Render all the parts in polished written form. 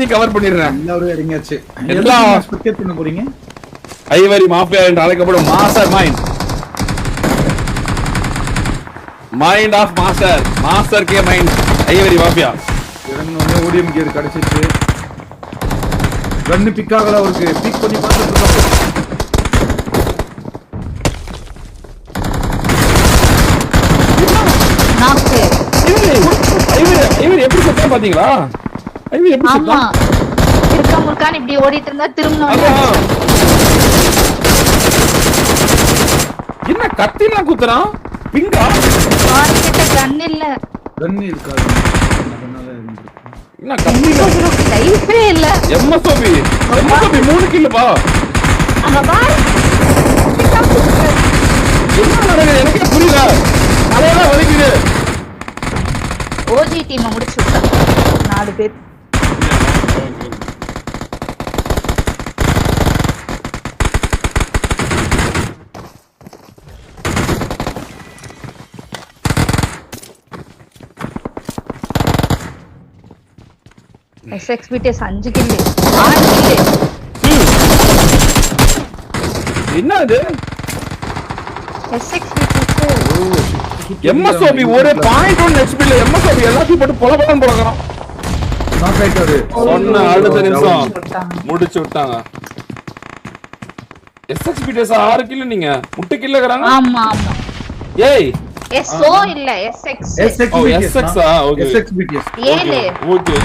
எல்லாத்தையும் கவர் பண்ணிடுறேன். எல்லாரும் இறங்கியாச்சு. எல்லா ஸ்பெக்டேட் பண்ண போறீங்க. ஐவரி மாஃபியா என்று அழைக்கப்படும் மாஸ்டர் மைண்ட் ஆஃப் மாஸ்டர் கே மைண்ட் ஐவரி மாஃபியா. இறங்கணும்னே ஓடிஎம் கியர் கிடைச்சிச்சு. கன்னு பிக் ஆகல அவருக்கு. பிக் பண்ணி பார்த்துட்டு இருக்காரு. நாக்கு ஐவரி எப்படி செத்தா பாத்தீங்களா? ஐவரி எப்படி செத்தா? ஆமா இருக்க முர்கான் இப்படி ஓடிட்டு இருந்தா திரும்பணும். என்ன கத்திலாம் குத்துறான்? பிங்கா ஆர்கிட்ட கன் இல்ல. கன்னு இருக்காது. அதனால என்ன கத்தில லைஃபே இல்ல. எம்எஸ்ஓபி 3 கில் பா. அங்க பாரு. என்ன நடக்குது எனக்கே புரியல. தலையெல்லாம் வலிக்குது. ஓஜி டீம் முடிச்சு விட்டாங்க 4 பேர். SXBTS 5 kill 6 kill. என்ன இது? SXBTS எம்எஸ்ஓபி ஒரு 0.1 HP ல எம்எஸ்ஓபி எல்லாத்தையும் போட்டு பொலபலன்னு போடுறான். நாக் ஆயிட்டாரு. சொன்ன அடுத்த நிமிஷம் முடிச்சு விட்டாங்க. SXBTS 6 கில் நீங்க முட்டை கில்லங்கறாங்க. ஆமா ஆமா. ஏய் SO இல்ல SX. ஓ SX ஓகே. SXBTS 7 okay.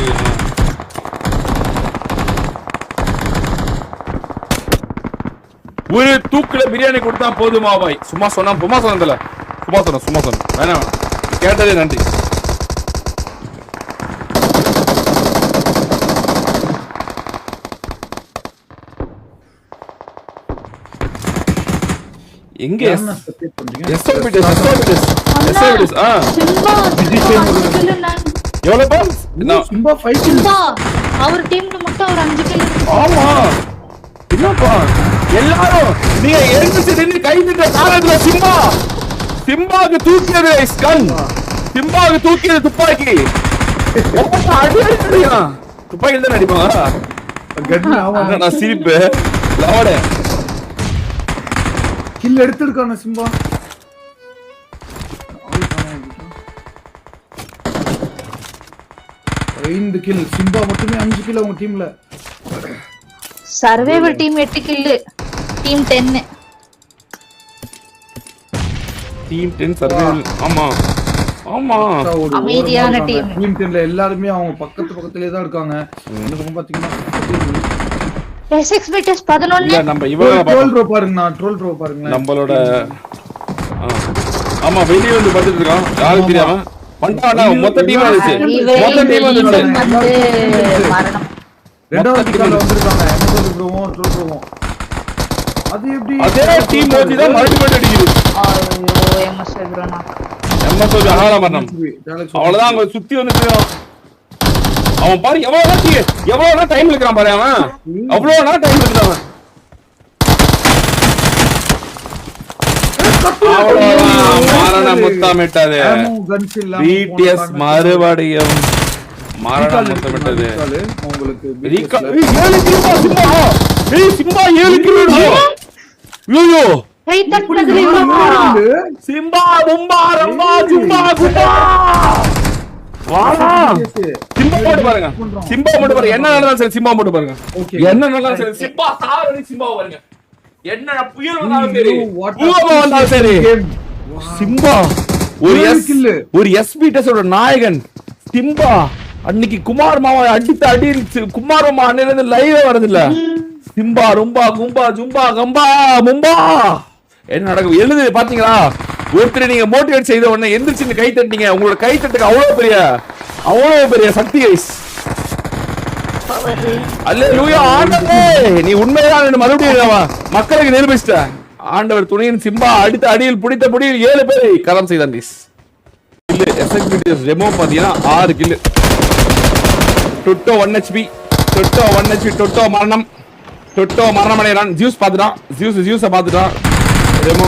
ஒரு தூக்குல பிரியாணி கொடுத்தா போதுமா பாய்? சும்மா சொன்னதுல சும்மா சொன்ன வேணாம் கேட்டதே நன்றி. எங்க ஸ்பெக்டேட் பண்றீங்க. SXBTS சிம்பா எவ்வளவு பா? சும்மா 5 கில். சிம்பா அவர் டீம்ல மட்டும் அவர் 5 கில். ஆமா என்னப்பா எல்லாரும் நீங்க எழுந்துச்சு நின்று கை நின்ற காலத்துல சிம்பாக்கு தூக்கியது ஸ்கன், சிம்பாக்கு தூக்கியது துப்பாக்கி. அடி அடிக்கிறீங்க துப்பாக்கில தான் அடிப்பாங்க. கன்னு ஆமா. நான் சிரிப்பு லவட கில் எடுத்துருக்கான சிம்பா. ஐந்து கில் சிம்பா மட்டுமே 5 கில் அவங்க டீம்ல. Survival team 8 kill, team 10. Team 10 survival. ஆமா அமைதியான டீம். டீம் 10ல எல்லாரும் அவங்க பக்கத்துலயே தான் இருக்காங்க. இந்த பக்கம் பாத்தீங்கன்னா SXBTS 11. நம்ம இவங்க ட்ரோல் ப்ரோ பாருங்க, ட்ரோல் ப்ரோ பாருங்க. நம்மளோட ஆமா வெளிய வந்து பார்த்துட்டு இருக்கான். யாரு தெரியாம பண்டானா மொத்த டீம் வந்துச்சு. மரணம். ரெண்டாவது கால்ல வந்திருக்காங்க. எம்எஸ்ஓபி ப்ரோவும் ட்ரோல் ப்ரோவும். அது எப்படி அதே டீம் மோதி தான் மல்டிபிள் அடிக்குது. ஐயோ எம்எஸ்ஓபி ப்ரோனா. எம்எஸ்ஓபி அகால மரணம். அவ்வளவுதான் அங்க சுத்தி வந்து அவன் பாரு எவ்வளவு டைம் எடுக்கிறான் பாரு. அவன் அவ்வளவு டைம் எடுக்கிறான். மரணம் முத்தமிட்டது. BTS மறுபடியும் மரணம் முத்தமிட்டது. உங்களுக்கு சிம்பா 7 கிலோ. ஐயோ கை தட்டதுல இவ்வளவு. சிம்பா பும்பா ரம்பா ஜும்பா கும்பா. வாடா சிம்பா போட்டு பாருங்க. சிம்பா போட்டு பாருங்க. என்ன நடந்தாலும் சரி சிம்பா போட்டு பாருங்க. என்ன நடந்தாலும் சரி சிம்பா சாவடி சிம்பா பாருங்க. என்ன புயல் வந்தாலும் சரி பூகம்பம் வந்தாலும் சரி சிம்பா ஒரு SBTS ஓட நாயகன் சிம்பா. அன்னைக்கு குமார் மாமா அடித்த அடி குமார் மாமா அன்னையில லைவ் வரது இல்ல. சிம்பா ரொம்ப கும்பா ஜும்பா கம்பா மும்பா. என்ன நடக்கும் எழுது பாத்தீங்களா? ஒருத்தர் நீங்க மோட்டிவேட் செய்த உடனே எந்திரிச்சு கை தட்டிங்க. உங்களோட கை தட்டுக்கு அவ்வளவு பெரிய சக்தி கைஸ். அல்லேலூயா ஆண்டவரே நீ உண்மைதான் மறுபடியும் மக்களுக்கு நிரூபிச்சிட்ட. ஆண்டவர் துணையின் சிம்பா அடித்த அடியில் பிடித்த புடியில் 7 பேரை கரம் செய்தான். SXBTS டெமோ பாத்தீங்கன்னா 6 கில். டொட்டோ 1 HP டொட்டோ மரணம் அடைறான். ஜூஸ் பாத்துட்டான். ஜூஸ பாத்துட்டான். டெமோ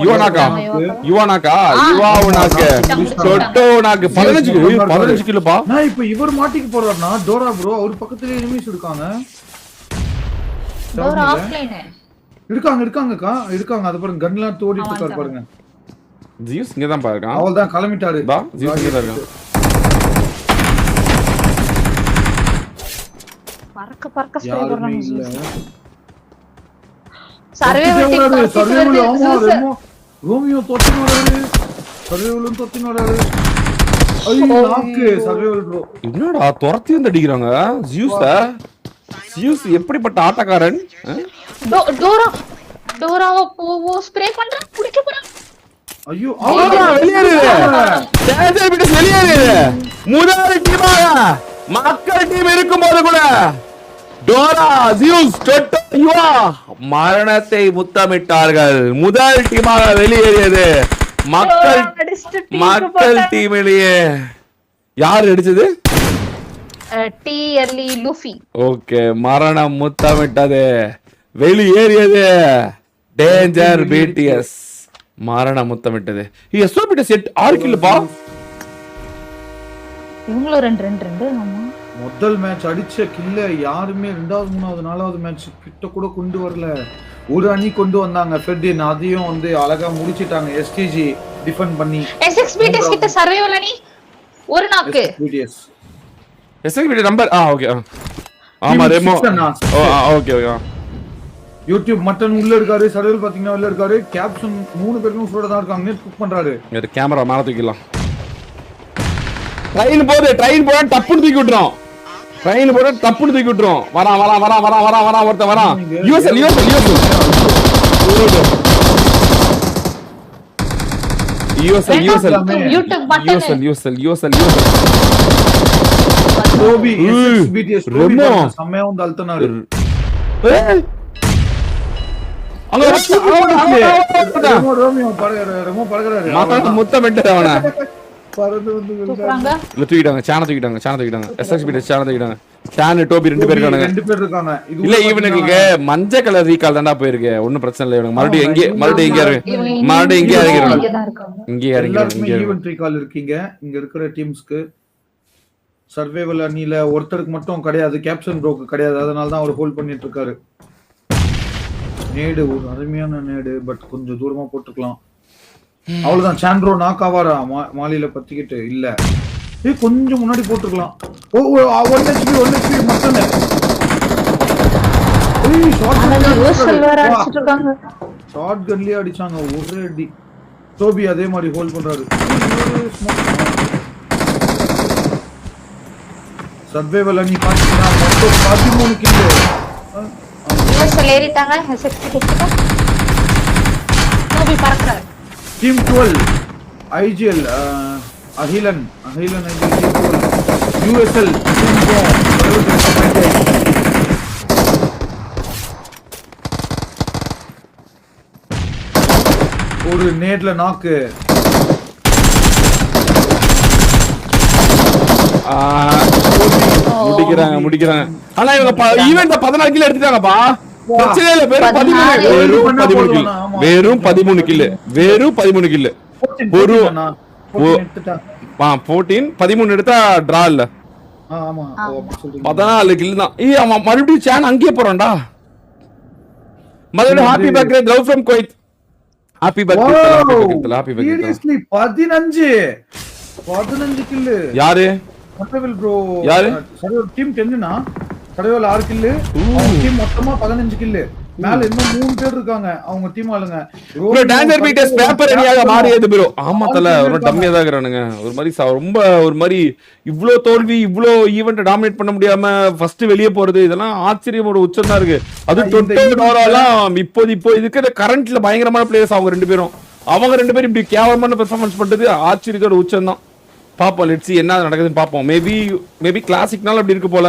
யுவனாக்கா யுவனாக்கா யுவாவுனாக்கு சொட்டோனாக்கு 15 கிலோப்பா. நான் இப்ப இவர் மாட்டிக்கு போறாருனா டோரா ப்ரோ அவர் பக்கத்துலயே எனிமீஸ் இருக்காங்க. டோரா ஆஃப்லைன் இருக்காங்கக்கா இருக்காங்க. அது பாருங்க கன்லாம் தோடிட்டு இருக்காரு பாருங்க. ஜியூஸ் இங்க தான் பாருங்க. அவள்தான் கிளம்பிட்டாரு. பா ஜியூஸ் இங்க தான் இருக்கான். பறக்க ஸ்ப்ரே யாருமே பண்றாங்க. இல்ல. சர்வைவல் ஆமா ரோமியோ தொத்தின வராரு. சர்வைவலும் தொத்தின வராரு. ஐயோ நாக்கு சர்வைவல் ப்ரோ. என்னடா துரத்தி வந்து அடிக்கிறாங்க ஜியூஸ் எப்படிப்பட்ட ஆட்டக்காரன். டோராவை போவோ ஸ்ப்ரே பண்றான் குடிக்க போறான். ஐயோ வெளியேறு முதல் டீமாக மக்கள் டீம் இருக்கும்போது கூட டோரா ஜியூஸ் யுவா மரணத்தை முத்தமிட்டார்கள். முதல் டீமாக வெளியேறியது மக்கள் டீமிலேயே. யார் அடிச்சது? டிஎர்லி லூஃபி. ஓகே மரணம் முத்தமிட்டது வெளியேறியது டேஞ்சர் பிடிஎஸ். மரணம் முத்தமிட்டது. எஸ்ஓபிடி செட் 6 கில்லுப்பா. இவங்களும் 2 ஆமா. முதல் மேட்ச் அடிச்ச கில்ல யாருமே 2வது 3வது 4வது மேட்ச் கிட்ட கூட கொண்டு வரல. ஒரு அணி கொண்டு வந்தாங்க ஃபெர்டின். அதையும் வந்து அழகா முடிச்சிட்டாங்க எஸ்டிஜி டிஃபெண்ட் பண்ணி. எஸ்எக்ஸ்பிடிஎஸ் கிட்ட சர்வைவல் அணி ஒரு நாக்கு. எஸ்எக்ஸ்பிடி நம்பர் ஓகே ஆமா Remo okay okay. YouTube mutton உள்ள இருக்காரு. சர்வைவல் பாத்தீங்கன்னா உள்ள இருக்காரு. கேப்ஷன் 3 பேரும் உள்ள தான் இருக்காங்க. நெட் குக் பண்றாரு. இந்த கேமரா மேல தூக்கிடலாம். ட்ரெயின் போற டப்புன்னு தூக்கி விட்டுறோம். வரான் ஒருத்தன் வரான். யூஎஸ்எல் டோபி எஸ்பிடிஎஸ் ரெமோ செமையா வந்து அல்தனாரு. ரோமியோ பறக்குறாரு. முத்தமிட்டு அவனை பறந்து வந்து தூக்கிட்டாங்க. சேன தூக்கிட்டாங்க. எஸ்எக்ஸ்பிடி சேன தூக்கிட்டாங்க. சேன டோபி 2 பேர் இருக்காங்க. 2 பேர் இருக்காங்க. இல்ல இவனுக்கு மஞ்சள் கலர் ரீகால் தான்டா போயிருக்கு. ஒண்ணும் பிரச்சனை இல்ல. இவனுக்கு மறுபடியும் இங்கே இறங்கிடுறாங்க. ஈவென்ட் ரீகால் இருக்கீங்க. இங்க இருக்கிற டீம்ஸ்க்கு சர்வைவல் அணில ஒருத்தருக்கு மட்டும் கிடையாது. கேப்டன் ப்ரோக்கு கிடையாது. அதனால தான் அவர் ஹோல்ட் பண்ணிட்டு இருக்காரு. நேடு ஒரு அருமையான நேடு. பட் கொஞ்சம் தூரமா போட்டுக்கலாம். அவ்வளவுதான். சாண்ட்ரோ நாக்காவாரா மாலியில பத்திக்கிட்டு இல்ல. கொஞ்சம் முன்னாடி போட்டுக்கலாம். 1 HP மட்டும். ஷார்ட் கன்லயே அடிச்சாங்க ஒரு அடி. டோபி அதே மாதிரி ஹோல்ட் பண்றாரு. சர்வைவல் அணி பாத்தீங்கன்னா மொத்தம் 13 kill. ஏறிட்டாங்க. Dhobi பறக்குறாரு. Team 12 IGL Ahilan IGL USL ஒரு நேட்ல நாக்கு. முடிக்கிறாங்க. ஆனா இவங்க ஈவென்ட் 14 கில் எடுத்துட்டாங்கப்பா. பிரச்சனை இல்ல. வெறும் 13 கில். ஒரு 13 எடுத்தா டிரா இல்ல. 14 கில் தான். அவன் மறுபடியும் சேன் அங்கேயே போறான்டா. மறுபடியும் happy birthday love from Kuwait. Happy birthday. Seriously 15 kill. யாரு மொத்தவில் ப்ரோ? யாரு? டீம் 10னா சர்வைவல் 6 கில். டீம் மொத்தமா 15 கில். மேல இன்னும் 3 பேர் இருக்காங்க. அவங்க டீம் ஆளுங்க. ப்ரோ டான்சர் பீட்டர்ஸ் பேப்பர் ரெடியாக மாறியது ப்ரோ. ஆமா தல ஒரு டம்மியா தான் இருக்கறானுங்க. ஒரு மாதிரி ரொம்ப ஒரு மாதிரி இவ்ளோ தோல்வி இவ்ளோ ஈவென்ட் டாமினேட் பண்ண முடியாம ஃபர்ஸ்ட் வெளிய போறது இதெல்லாம் ஆச்சரியமோட உச்சம் தான் இருக்கு. அது டோராலாம் இப்போ இதுக்கு கரண்ட்ல பயங்கரமான பிளேயர்ஸ் அவங்க 2 பேரும். அவங்க 2 பேரும் இப்படி கேவலமான பெர்ஃபார்மன்ஸ் பண்றது ஆச்சரியத்தோட உச்சம் தான். பாப்போம் லெட்ஸ் see என்ன நடக்குதுன்னு பாப்போம். மேபி கிளாசிக்னால அப்படி இருக்கு போல.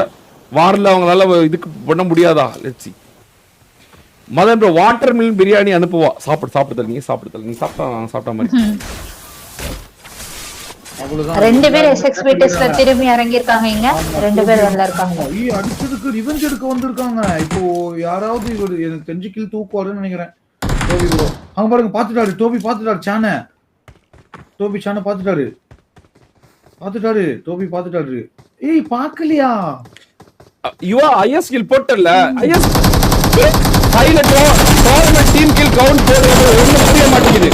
வார்ல அவங்களால இதுக்கு பண்ண முடியாதா? Let's see. Madan bro watermelon biryani அனுப்புவா. சாப்பிடுதல் நீ சாப்பிட்டா மாதிரி. அவ்வளவுதான். 2 பேர் எஸ்எக்ஸ்பிடிஎஸ்ல திரும்பி இறங்கி இருக்காங்க. இங்க 2 பேர் உள்ள இருக்காங்க. அடிச்சதுக்கு ரிவெஞ்ச் எடுக்க வந்திருக்காங்க. இப்போ யாராவது இவர் எனக்கு தெரிஞ்சு கில் தூக்குவாருன்னு நினைக்கிறேன். அவங்க பாருங்க பாத்துட்டாரு டோபி பாத்துட்டாரு சான பாத்துட்டாரு டோபி பாத்துட்டாரு ஏய் பாக்கலையா யுவா ஐஎஸ் கில் போட்டல IS pilot tournament team kill count போடுறது ஒண்ணும் புரிய மாட்டேங்குது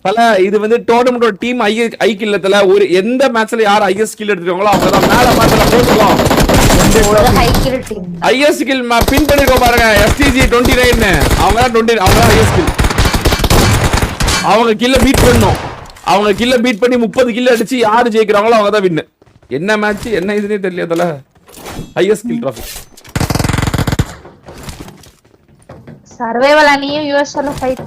பல இது வந்து டோர்னமெண்டோட டீம் ஐ கில்லத்துல ஒரு எந்த மேட்ச்ல யார் ஐஎஸ் கில் எடுத்துறாங்களோ அவங்க தான் மேல மாத்திர போட்டுறோம் ஐஎஸ் கில் பின் பண்ணிருக்கோம் பாருங்க எஸ்டிஜி 29 அவங்க தான் 20 அவங்க தான் ஐஎஸ் கில் அவங்க கில்ல பீட் பண்ணனும் அவங்க கில்ல பீட் பண்ணி 30 கில் அடிச்சு யார் ஜெயிக்கறாங்களோ அவங்க தான் வின் என்ன மேட்ச் என்ன இதுனே தெரியல ஐஎஸ் கில் ட்ராஃபி சர்வைவல் அணியும் யுஎஸ்ல ஃபைட்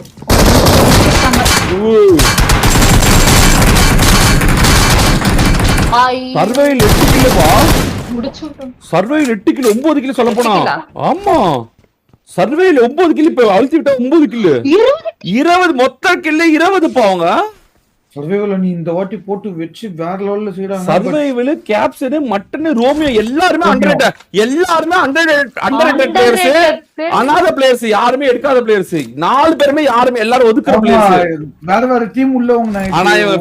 சர்வைவல் 8 கிலோவா சர்வைவல் 8 கிலோ 9 கிலோ சொல்ல போனா ஆமா சர்வைவல் 9 கிலோ இப்ப அழுத்தி விட்டா 9 கிலோ 20 மொத்த கிலோ 20 பாவங்க சர்வைவல் நீ இந்த வாட்டி போட்டு வெச்சு வேற லெவல்ல செய்றாங்க சர்வைவல் கேப்சன் மட்டன் ரோமியோ எல்லாரும் அண்டர்ரேட்டட் பிளேயர்ஸ் அனாத பிளேயர்ஸ் யாருமே எடுக்காத பிளேயர்ஸ் 4 பேருமே யாருமே எல்லாரும் ஒதுக்குற பிளேயர்ஸ் வேற டீம் உள்ளவங்க ஆனா இவங்க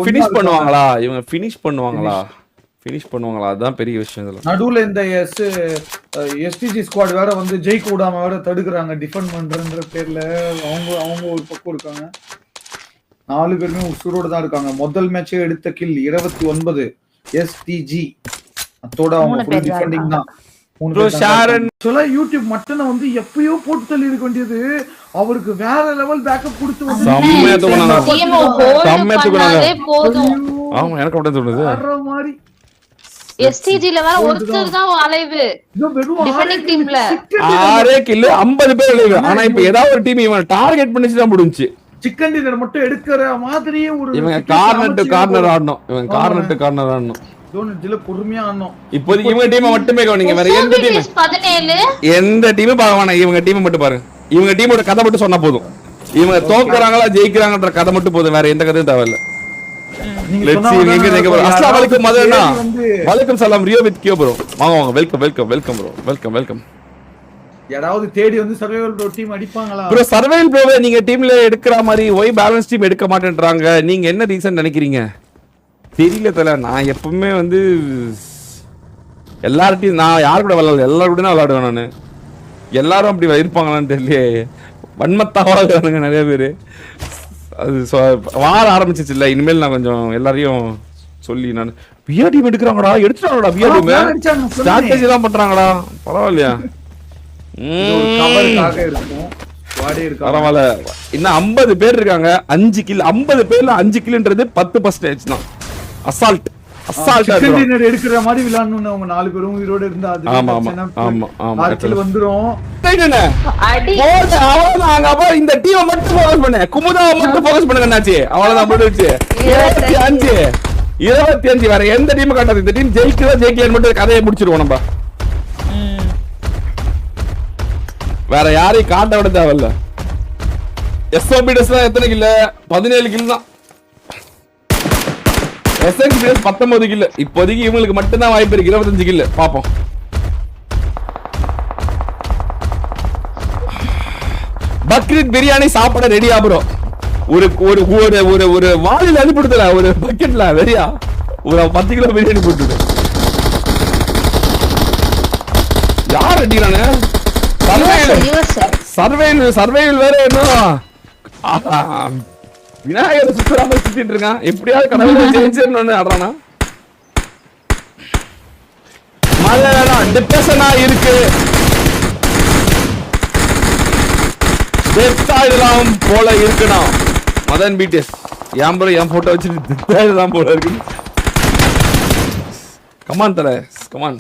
ஃபினிஷ் பண்ணுவாங்களா அதான் பெரிய விஷயம் இதுல நடுவுல இந்த எஸ்டிஜி ஸ்குவாட் வேற வந்து ஜெயிக்க விடாம வேற தடுக்குறாங்க டிஃபெண்ட் பண்றன்ற பேர்ல அவங்க ஒரு பக்கம் இருக்காங்க 4 பேருமே உசுரோட தான் இருக்காங்க முதல் மேட்சே எடுத்த கில் 29 எஸ்டிஜி அதோட அவங்க ஃபுல் டிஃபெண்டிங் தான் யூடியூப் மட்டனை வந்து எப்பயோ போட்டு தள்ளி இருக்க வேண்டியது அவருக்கு வேற லெவல் பேக்கப் கொடுத்து மாதிரி எஸ்டிஜில வேற ஒருத்தர் தான் அலைவு டிஃபெண்டிங் டீம்ல 6 கில் 50 பேர் அலைவு ஆனா இப்ப ஏதாவது ஒரு டீம் இவன் டார்கெட் பண்ணிச்சு தான் முடிஞ்சு சிக்கன் டின்னர் மட்டும் எடுக்கிற மாதிரியே ஒரு இவங்க கார்னர் டு கார்னர் ஆடணும் ஜோன்ல பொறுமையா ஆடணும் இப்போதைக்கு இவங்க டீமை மட்டுமே கவனிங்க வேற எந்த டீமும் பார்க்க வேணாம் இவங்க டீமை மட்டும் பாருங்க இவங்க டீமோட கதை மட்டும் சொன்னா போதும் இவங்க தோக்குறாங்களா ஜெயிக்கிறாங்கன்ற கதை மட்டும் போதும் வேற எந்த கதையும் தேவையில்ல அஸ்ஸலாமு அலைக்கும் மதனா வலைக்கும் சலாம் ரியோ வித் கியோ ப்ரோ வாங்க வெல்கம் யாராவது தேடி வந்து சர்வைவல் ப்ரோ டீம் அடிப்பாங்களா ப்ரோ சர்வைவல் ப்ரோவே நீங்க டீம்ல எடுக்கிற மாதிரி ஒய் பேலன்ஸ் டீம் எடுக்க மாட்டேன்றாங்க நீங்க என்ன ரீசன் நினைக்கிறீங்க தெரியல தல நான் எப்பவுமே வந்து எல்லார்ட்டையும் நான் யார் கூட விளையாடல எல்லாரும் கூட தான் விளையாடுவேன் நான் எல்லாரும் அப்படி இருப்பாங்களான்னு தெரியல வன்மத்தாவாங்க நிறைய பேர் அது வார ஆரம்பிச்சிச்சு இல்ல இனிமேல் நான் கொஞ்சம் எல்லாரையும் சொல்லி நான் பிஆர் டீம் எடுக்கிறாங்கடா எடுத்துட்டாங்கடா பிஆர் டீம் ஸ்ட்ராட்டஜி தான் பண்றாங்கடா பரவாயில்லையா பரவாயில்ல இன்னும் 50 பேர் இருக்காங்க 5 கில் 50 பேர்ல 5 கில்ன்றது 10% தான் அசால்ட் எடுக்கிற மாதிரி விளையாடணும் அவங்க 4 பேரும் உயிரோட இருந்தா அது வந்துரும் இந்த டீமை மட்டும் ஃபோக்கஸ் பண்ணு குமுதாவை மட்டும் ஃபோக்கஸ் பண்ணுங்க என்னாச்சு அவ்வளவுதான் முடிஞ்சிச்சு 25 வேற எந்த டீம் காட்டாது இந்த டீம் ஜெயிக்கலன்னு மட்டும் கதையை முடிச்சிருவோம் நம்ம வேற யாரையும் காட்ட விட தேவையில்ல எஸ்ஓபிடஸ் தான் எத்தனை கில்ல 17 கில் தான் எஸ்என்பிஎஸ் 19 கில் இப்போதைக்கு இவங்களுக்கு மட்டும் தான் வாய்ப்பு இருக்கு 25 கில் பாப்போம் பக்ரீத் பிரியாணி சாப்பிட ரெடியா ப்ரோ ஒரு ஒரு ஒரு ஒரு வாளில அனுப்பிடுதல ஒரு பக்கெட்ல வெறியா ஒரு 10 கிலோ பிரியாணி போட்டுடு யார் அடிக்கிறானே சர்வேல் வேற என்ன விநாயகர் சுத்தராம சுத்திட்டு இருக்கான் எப்படியாவது கடவுளை ஜெயிச்சிடணும்னு ஆடுறானா மழை வேணாம் டிப்ரெஷனா இருக்கு டெத்தாயிடலாம் போல இருக்கணும் மதன் பிடிஎஸ் என் ப்ரோ என் போட்டோ வச்சுட்டு டெத்தாயிடலாம் போல இருக்கு கமான் தல come on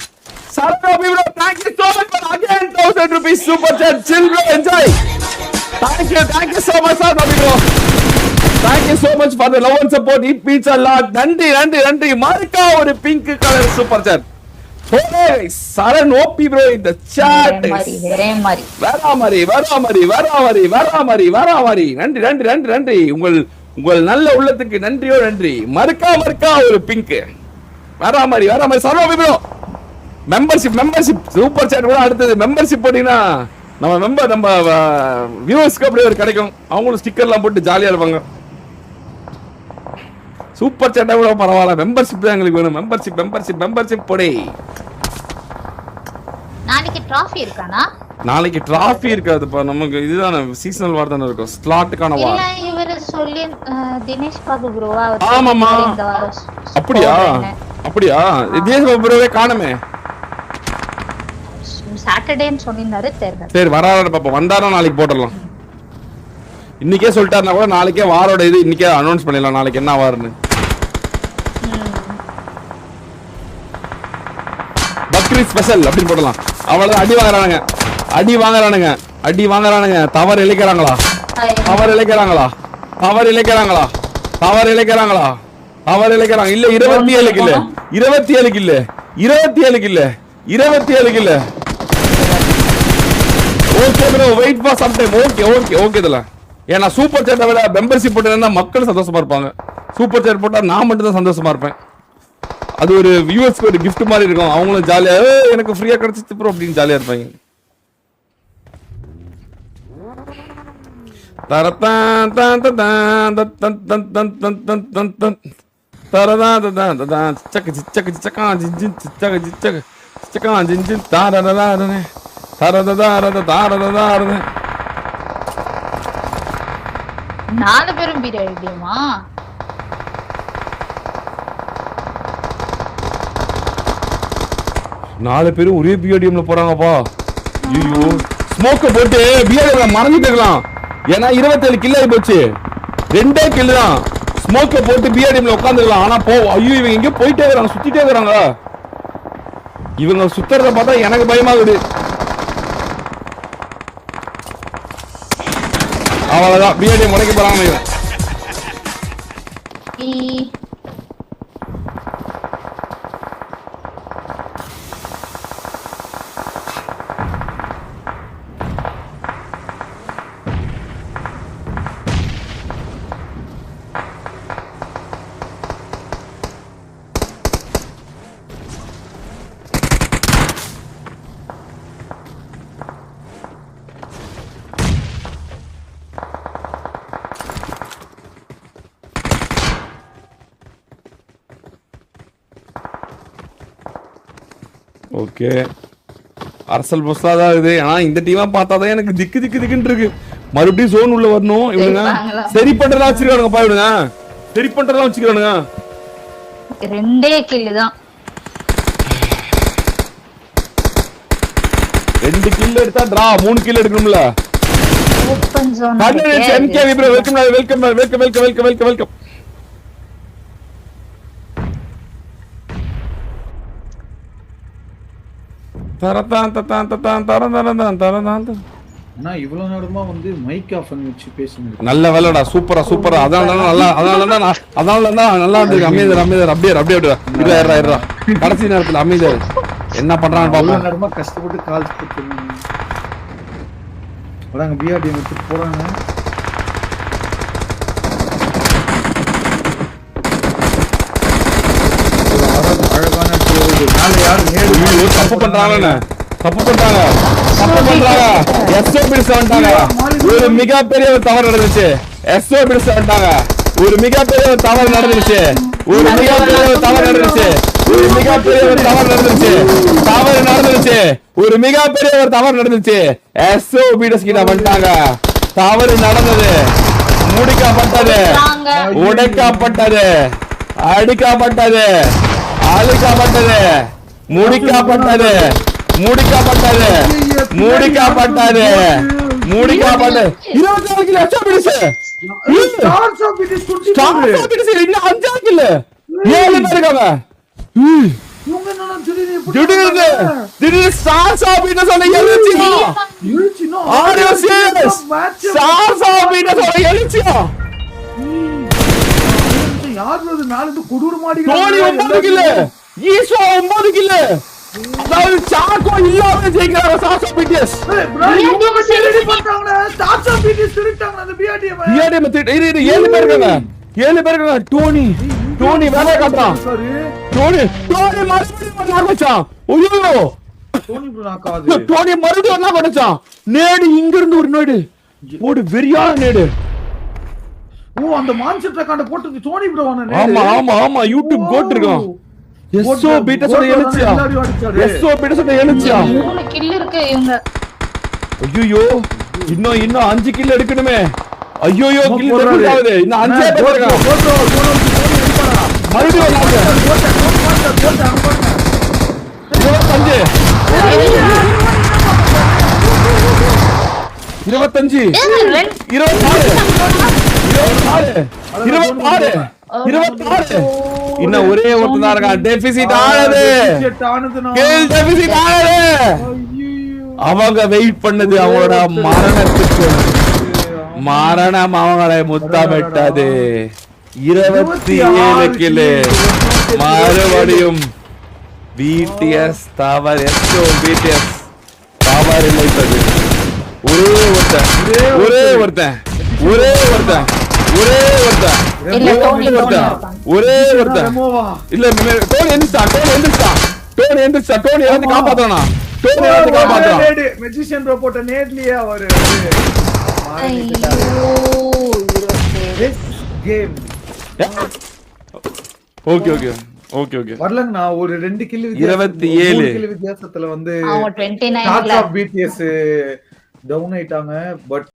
Sarno bro, thank you so much for again 1000 rupees super chat. Chill bro, enjoy. Thank you so much Sarno bro. Thank you so much for the love and support. It means a lot. நன்றி மார்க்கா ஒரு pink colour super chat. Hey, Saran OP bro in the chat. வராமரி. நன்றி. உங்கள் நல்ல உள்ளத்துக்கு நன்றி. மறுக்கா ஒரு பிங்க். வராமரி Sarno bro. Membership super chat கூட அடுத்தது மெம்பர்ஷிப் போட்டீங்கன்னா நம்ம வியூவர்ஸ்க்கு அப்படியே ஒரு கிடைக்கும். அவங்களும் ஸ்டிக்கர்லாம் போட்டு ஜாலியா இருப்பாங்க. சூப்பர் சேட்டை கூட பரவாயில்ல. மெம்பர்ஷிப் தான் எங்களுக்கு வேணும். மெம்பர்ஷிப் போடே. நாளைக்கு டிராஃபி இருக்கானா? நாளைக்கு டிராஃபி இருக்காதுப்பா. நமக்கு இதுதானே சீசனல் வார் தானே இருக்கும். ஸ்லாட்டுக்கான வார். இல்ல இவரு சொல்லி தினேஷ் பாபு ப்ரோவா ஆமாமா. இந்த வாரம். அப்படியா தினேஷ் பாபு ப்ரோவே காணுமே. சாட்டர்டேன்னு சொல்லிருந்தாரு. சரி வராரு பாப்போம். வந்தாரா நாளைக்கு போட்டுடலாம். இன்னைக்கே சொல்லிட்டாருன்னா கூட நாளைக்கே வாரோட இது இன்னைக்கே அனௌன்ஸ் பண்ணிடலாம். நாளைக்கு என்ன வாருன்னு. பக்ரீத் ஸ்பெஷல் அப்படின்னு போடலாம். அவ்வளவுதான். அடி வாங்குறானுங்க. தவறு இழைக்கிறாங்களா? இல்ல 27 கில்ல. Okay bro, wait for some time. Okay இதல. ஏன்னா சூப்பர் சாட்டை விட மெம்பர்ஷிப் போட்டா மக்கள் சந்தோஷமா இருப்பாங்க. சூப்பர் சாட் போட்டா நான் மட்டும் தான் சந்தோஷமா இருப்பேன். அது ஒரு வியூவர்ஸ்க்கு ஒரு gift மாதிரி இருக்கும். அவங்களும் ஜாலியா எனக்கு ஃப்ரீயா கிடைச்சிச்சு ப்ரோ அப்படின்னு ஜாலியா இருப்பாங்க. தரதான் தான் தான் தான் தான் தான் தான் தான் தான் தான் தரதான் தான் தான் சக்க சக்க சக்கா ஜின் சக்க சக்க சக்கா ஜின் தாரதாரனே தாரதாரதாரதாரதாரனே. 4 பேரும் பீரியடியமா? நாலு பேரும் ஒரே பிஆர்டிஎம்ல போறாங்கப்பா. ஐயோ ஸ்மோக்க போட்டு பிஆர்டிஎம்ல மறந்துட்டேங்களாம். ஏன்னா 27 கில் ஆகி போச்சு. 2 கில் தான். ஸ்மோக்க போட்டு பிஆர்டிஎம்ல உட்காந்துக்கலாம். ஆனா ஐயோ இவங்க எங்க போயிட்டே இருக்காங்க, சுத்திட்டே இருக்காங்க. இவங்க சுத்துறத பார்த்தா எனக்கு பயமாகுது. அவ்வளவுதான் பிஆர்டிஎம் உடைக்க போறாங்க. ஓகே அரசல் பொஸ்லா தான் இருக்குது. ஆனா இந்த டீமா பார்த்தாதான் எனக்கு திக்குன்னு இருக்கு. மறுபடியும் ஜோன் உள்ள வரணும். இவனுங்க சரி பண்றதா வச்சிருக்கானுங்கப்பா. இவனுங்க சரி பண்றதா வச்சிருக்கானுங்க. 2 கில் தான். 2 கில் எடுத்தா டிரா. 3 கில் எடுக்கணும்ல. Open zone. MKV bro welcome. இவ்வளவு நேரமா வந்து மைக் ஆஃப் பண்ணி வச்சு பேசுங்க. நல்ல வேலைடா. சூப்பரா. அதனால நல்லா இருக்கு. அமைதியா அப்படியே இருடா. கடைசி நேரத்துல அமைதியா என்ன பண்றான்னு பாப்போம். நேரமா கஷ்டப்பட்டு கால் வராங்க. பிஆர்டி வச்சு போறாங்க. அழகான தப்பு பண்றாங்க. ஒரு மிகப்பெரிய தவறு நடந்துச்சு. ஒரு மிகப்பெரிய தவறு நடந்துச்சு. எஸ்ஓபிடஸ் கிட்ட வந்துட்டாங்க. தவறு நடந்தது. முடிக்கப்பட்டது. உடைக்கப்பட்டது. அடிக்கப்பட்டது. அழிக்கப்பட்டது. முடிக்கப்பட்டது. 24 கிலோ எஸ்ஓபிடஸ். இன்னும் 5 கிலோ 7 பேர் இருக்காங்க. திடீர்னு ஸ்டார்ஸ் ஆபீட்டஸ் சொல்ல எழுச்சியா. Are you serious? ஸ்டார்ஸ் ஆபீட்டஸ் சொல்ல எழுச்சியா. யாருது நாலு கொடூர மாடி. டோனி 9 கிலோ. ஈஸ்வா 9 கிலோ. அதாவது சாக்கோ இல்லாம ஜெயிக்கிறாங்க ஸ்டார்ஸ் ஆபீட்டஸ். ஸ்டார்ஸ் ஆபீட்டஸ் திருட்டாங்க அந்த பிஆர்டிஎம். 7 பேர் இருக்காங்க. டோனி வேலை காட்டுறான். டோனி மறுபடியும் ஆரம்பிச்சான். ஐயோ டோனி ப்ரோ knock ஆகுது. டோனி மறுபடியும் என்ன பண்ணுச்சான்? நேடு இங்க இருந்து ஒரு நேடு போடு, வெறியான நேடு. ஓ அந்த மான்செட் ரெக்கார்ட் போட்டு டோனி ப்ரோ வான ஆமா ஆமா ஆமா யூடியூப் கோட் இருக்கான். எஸ்ஓ பீட்டஸோட எழுச்சியா, எஸ்ஓ பீட்டஸோட எழுச்சியா. 3 கில் இருக்கு இவங்க. ஐயோ இன்னும் 5 கில் எடுக்கணுமே. ஐயோ கில் டபுள் ஆகுது. இன்னும் 5 போடுங்க. மறுபடியும் வராங்க. 25 26 இன்னும் ஒரே ஒருத்தன் தான் இருக்கான். டெபிசிட் ஆனது. டெபிசிட் ஆனது. அவங்க வெயிட் பண்ணது அவங்களோட மரணத்துக்கு. மரணம் அவங்களை முத்தமிட்டது. 27 கிலோ. மறுபடியும் பிடிஎஸ் தவறு. எஸ்ஓ பிடிஎஸ் தவறு இழைத்தது. ஒரே ஒருத்தன் இல்ல டோனி எந்திரிச்சா. டோனி வந்து காப்பாத்தறானா? டோனி வந்து காப்பாத்தறான். மேஜிஷியன் ப்ரோ போட்ட நேட்லயே அவரு கேம். ஓகே வரலங்கண்ணா. ஒரு 2 கில் 27 கில் வித்தியாசத்துல வந்து அவங்க 29 பிடிஎஸ் டவுன் ஆயிட்டாங்க. பட்